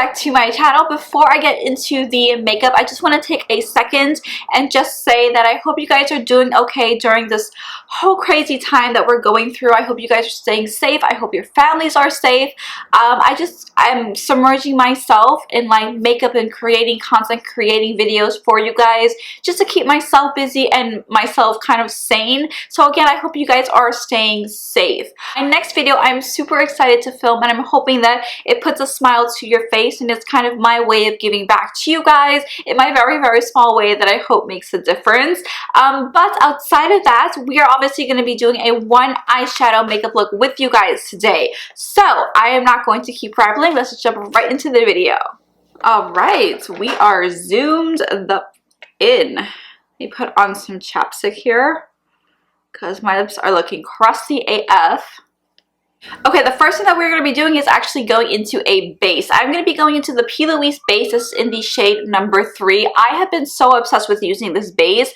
back to my channel. Before I get into the makeup, I just want to take a second and just say that I hope you guys are doing okay during this whole crazy time that we're going through. I hope you guys are staying safe. I hope your families are safe. I'm submerging myself in like makeup and creating content, creating videos for you guys, just to keep myself busy and myself kind of sane. So again, I hope you guys are staying safe. My next video I'm super excited to film, and I'm hoping that it puts a smile to your face, and it's kind of my way of giving back to you guys in my very small way that I hope makes a difference. But outside of that, we are obviously going to be doing a one eyeshadow makeup look with you guys today. So I am not going to keep rambling. Let's just jump right into the video. Alright, we are zoomed in. Let me put on some chapstick here because my lips are looking crusty AF. Okay, the first thing that we're going to be doing is actually going into a base. I'm going to be going into the P. Louise base. This is in the shade number 3. I have been so obsessed with using this base.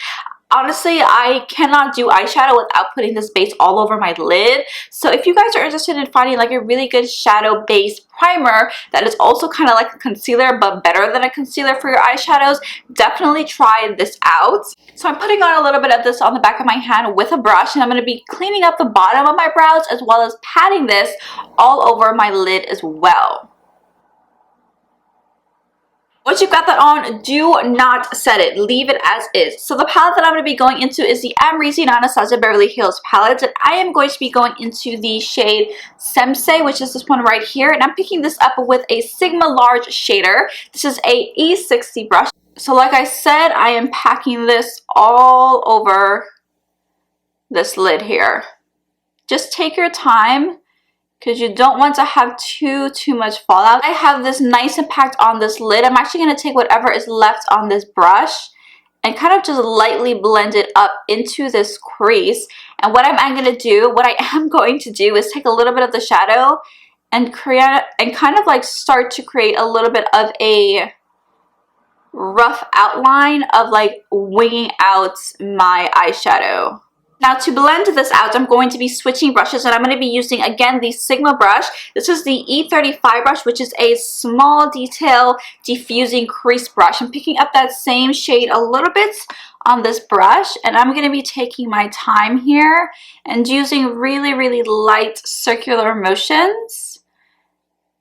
Honestly, I cannot do eyeshadow without putting this base all over my lid. So if you guys are interested in finding like a really good shadow base primer that is also kind of like a concealer but better than a concealer for your eyeshadows, definitely try this out. So I'm putting on a little bit of this on the back of my hand with a brush, and I'm going to be cleaning up the bottom of my brows as well as patting this all over my lid as well. Once you've got that on, do not set it. Leave it as is. So the palette that I'm going to be going into is the Amrezy and Anastasia Beverly Hills palette. And I am going to be going into the shade Sensei, which is this one right here. And I'm picking this up with a Sigma Large shader. This is a E60 brush. So like I said, I am packing this all over this lid here. Just take your time, because you don't want to have too much fallout. I have this nice impact on this lid. I'm actually going to take whatever is left on this brush and kind of just lightly blend it up into this crease. And what I am going to do is take a little bit of the shadow and create and kind of like start to create a little bit of a rough outline of like winging out my eyeshadow. Now to blend this out, I'm going to be switching brushes, and I'm going to be using again the Sigma brush. This is the E35 brush, which is a small detail diffusing crease brush. I'm picking up that same shade a little bit on this brush, and I'm going to be taking my time here and using really light circular motions.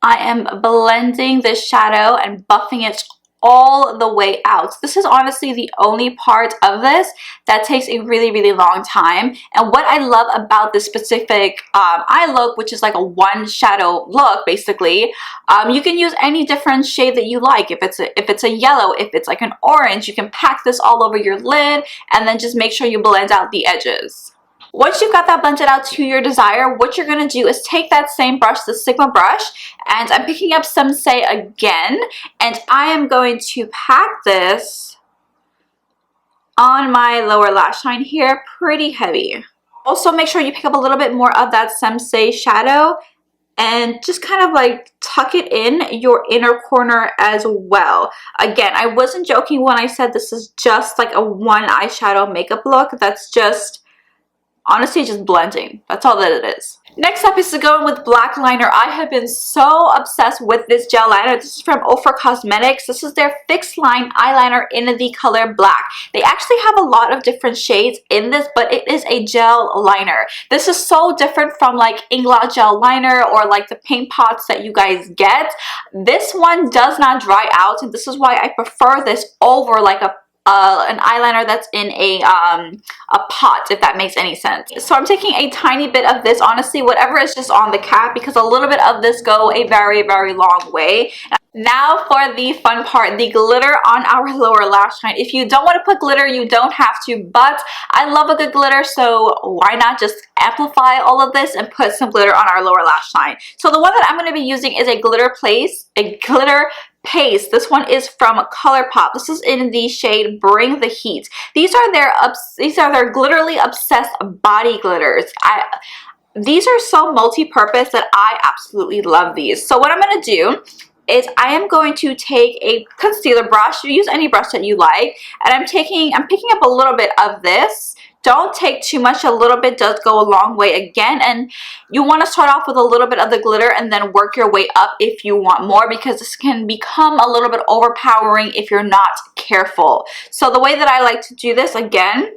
I am blending this shadow and buffing it all the way out. This is honestly the only part of this that takes a really long time. And what I love about this specific eye look, which is like a one shadow look basically, you can use any different shade that you like. If it's a yellow, if it's like an orange, you can pack this all over your lid and then just make sure you blend out the edges. Once you've got that blended out to your desire, what you're going to do is take that same brush, the Sigma brush, and I'm picking up Sensei again, and I am going to pack this on my lower lash line here pretty heavy. Also make sure you pick up a little bit more of that Sensei shadow and just kind of like tuck it in your inner corner as well. Again, I wasn't joking when I said this is just like a one eyeshadow makeup look. That's just honestly just blending. That's all that it is. Next up is to go in with black liner. I have been so obsessed with this gel liner. This is from Ofra Cosmetics. This is their Fixline eyeliner in the color black. They actually have a lot of different shades in this, but it is a gel liner. This is so different from like Inglot gel liner or like the paint pots that you guys get. This one does not dry out, and this is why I prefer this over like an eyeliner that's in a pot, if that makes any sense. So I'm taking a tiny bit of this, honestly whatever is just on the cap, because a little bit of this go a very long way. Now for the fun part, the glitter on our lower lash line. If you don't want to put glitter, you don't have to, but I love a good glitter, so why not just amplify all of this and put some glitter on our lower lash line. So the one that I'm going to be using is a glitter paste. This one is from Colourpop. This is in the shade Bring the Heat. These are their glitterly obsessed body glitters. These are so multi-purpose that I absolutely love these. So what I'm going to do is I am going to take a concealer brush. You use any brush that you like, and I'm picking up a little bit of this. don't take too much. A little bit does go a long way again, and you want to start off with a little bit of the glitter and then work your way up if you want more, because this can become a little bit overpowering if you're not careful. So the way that I like to do this, again,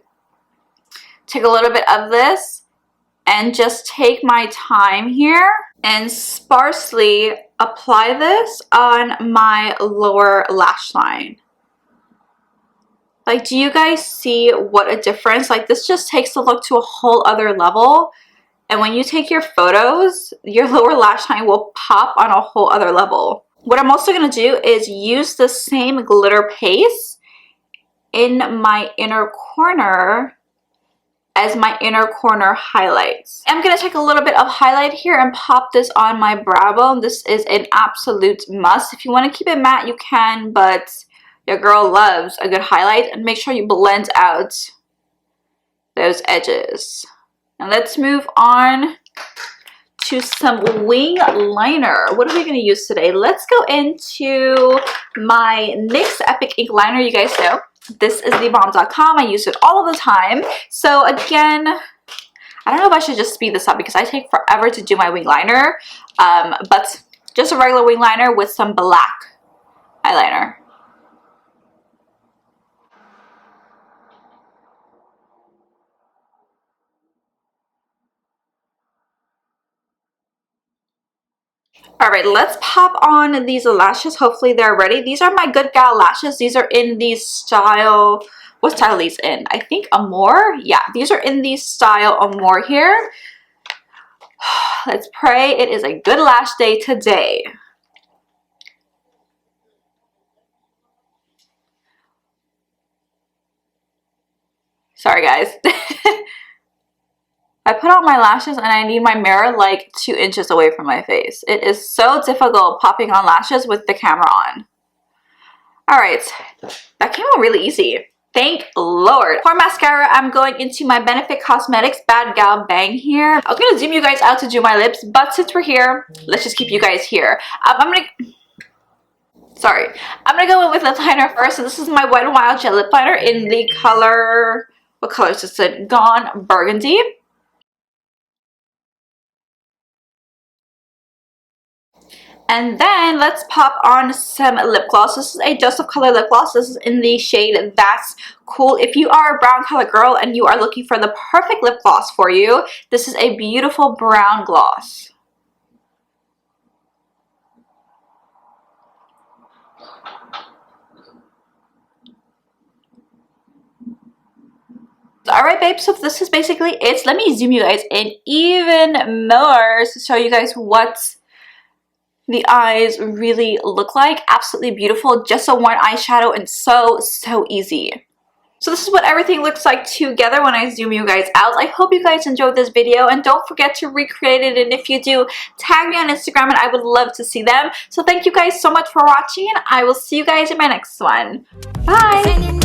take a little bit of this and just take my time here and sparsely apply this on my lower lash line. Like, do you guys see what a difference? Like, this just takes the look to a whole other level. And when you take your photos, your lower lash line will pop on a whole other level. What I'm also going to do is use the same glitter paste in my inner corner as my inner corner highlights. I'm going to take a little bit of highlight here and pop this on my brow bone. This is an absolute must. If you want to keep it matte, you can, but your girl loves a good highlight. And make sure you blend out those edges. And let's move on to some wing liner. What are we going to use today? Let's go into my NYX Epic Ink Liner. You guys know this is thebomb.com. I use it all of the time. So again, I don't know if I should just speed this up because I take forever to do my wing liner. But just a regular wing liner with some black eyeliner. Alright, let's pop on these lashes. Hopefully they're ready. These are my Good Gal lashes. These are in the style, what style are these in? I think Amour. Yeah, these are in the style Amour here. Let's pray it is a good lash day today. Sorry guys. I put on my lashes and I need my mirror like 2 inches away from my face. It is so difficult popping on lashes with the camera on. Alright, that came out really easy. Thank Lord. For mascara, I'm going into my Benefit Cosmetics Bad Gal Bang here. I was going to zoom you guys out to do my lips, but since we're here, let's just keep you guys here. I'm going to go in with lip liner first. So this is my Wet n Wild Gel Lip Liner in the color, what color is this? Gone Burgundy. And then let's pop on some lip gloss. This is a Dose of Color lip gloss. This is in the shade That's Cool. If you are a brown color girl and you are looking for the perfect lip gloss for you, this is a beautiful brown gloss. Alright babes, so this is basically it. Let me zoom you guys in even more to show you guys what the eyes really look like. Absolutely beautiful. Just a one eyeshadow and so easy. So this is what everything looks like together when I zoom you guys out. I hope you guys enjoyed this video and don't forget to recreate it, and if you do, tag me on Instagram and I would love to see them. So thank you guys so much for watching and I will see you guys in my next one. Bye!